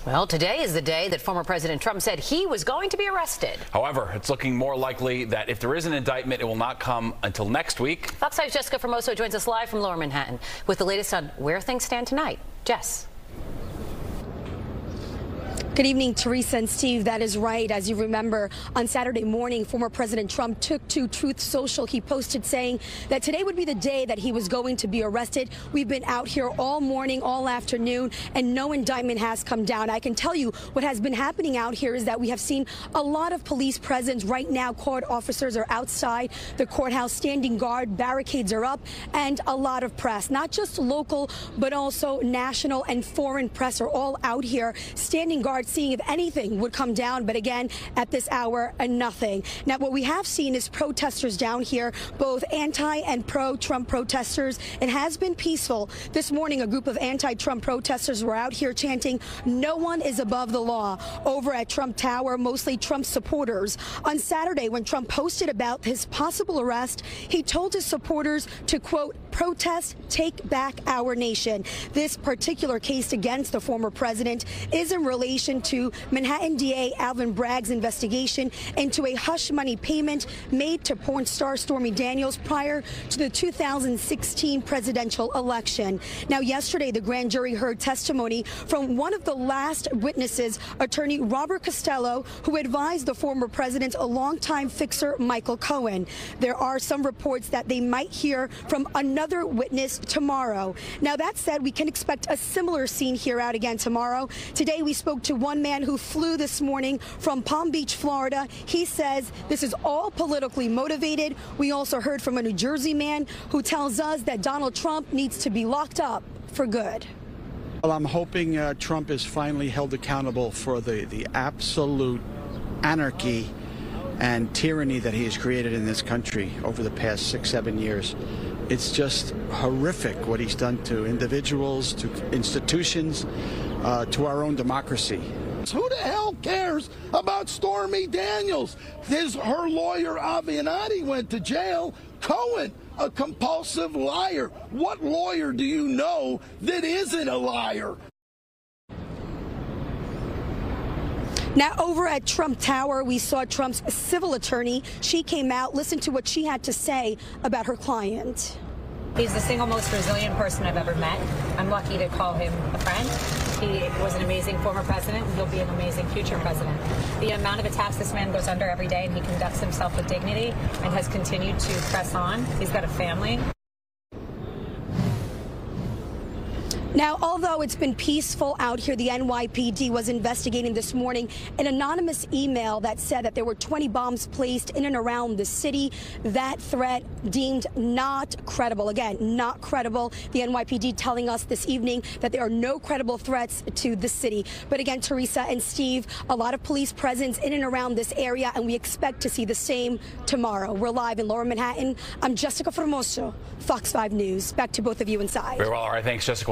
Well, today is the day that former President Trump said he was going to be arrested. However, it's looking more likely that if there is an indictment, it will not come until next week. Fox 5's Jessica Formoso joins us live from Lower Manhattan with the latest on where things stand tonight. Jess. Good evening, Teresa and Steve. That is right. As you remember, on Saturday morning, former President Trump took to Truth Social. He posted saying that today would be the day that he was going to be arrested. We've been out here all morning, all afternoon, and no indictment has come down. I can tell you what has been happening out here is that we have seen a lot of police presence. Right now, court officers are outside the courthouse standing guard. Barricades are up, and a lot of press, not just local, but also national and foreign press are all out here standing guard, seeing if anything would come down. But again, at this hour, nothing. Now, what we have seen is protesters down here, both anti and pro-Trump protesters. It has been peaceful. This morning, a group of anti-Trump protesters were out here chanting, "No one is above the law," over at Trump Tower, mostly Trump supporters. On Saturday, when Trump posted about his possible arrest, he told his supporters to, quote, "protest, take back our nation." This particular case against the former president is in relation to Manhattan DA Alvin Bragg's investigation into a hush money payment made to porn star Stormy Daniels prior to the 2016 presidential election. Now, yesterday, the grand jury heard testimony from one of the last witnesses, attorney Robert Costello, who advised the former president, a longtime fixer Michael Cohen. There are some reports that they might hear from another witness tomorrow. Now, that said, we can expect a similar scene here out again tomorrow. Today, we spoke to one man who flew this morning from Palm Beach, Florida. He says this is all politically motivated. We also heard from a New Jersey man who tells us that Donald Trump needs to be locked up for good. Well, I'm hoping Trump is finally held accountable for the absolute anarchy and tyranny that he has created in this country over the past 6-7 years. It's just horrific what he's done to individuals, to institutions, to our own democracy. Who the hell cares about Stormy Daniels? Her lawyer, Avenatti, went to jail. Cohen, a compulsive liar. What lawyer do you know that isn't a liar? Now, over at Trump Tower, we saw Trump's civil attorney. She came out. Listen to what she had to say about her client. He's the single most resilient person I've ever met. I'm lucky to call him a friend. He was an amazing former president, and he'll be an amazing future president. The amount of attacks this man goes under every day, and he conducts himself with dignity and has continued to press on. He's got a family. Now, although it's been peaceful out here, the NYPD was investigating this morning an anonymous email that said that there were 20 bombs placed in and around the city. That threat deemed not credible. Again, not credible. The NYPD telling us this evening that there are no credible threats to the city. But again, Teresa and Steve, a lot of police presence in and around this area, and we expect to see the same tomorrow. We're live in Lower Manhattan. I'm Jessica Formoso, Fox 5 News. Back to both of you inside. Very well. All right. Thanks, Jessica.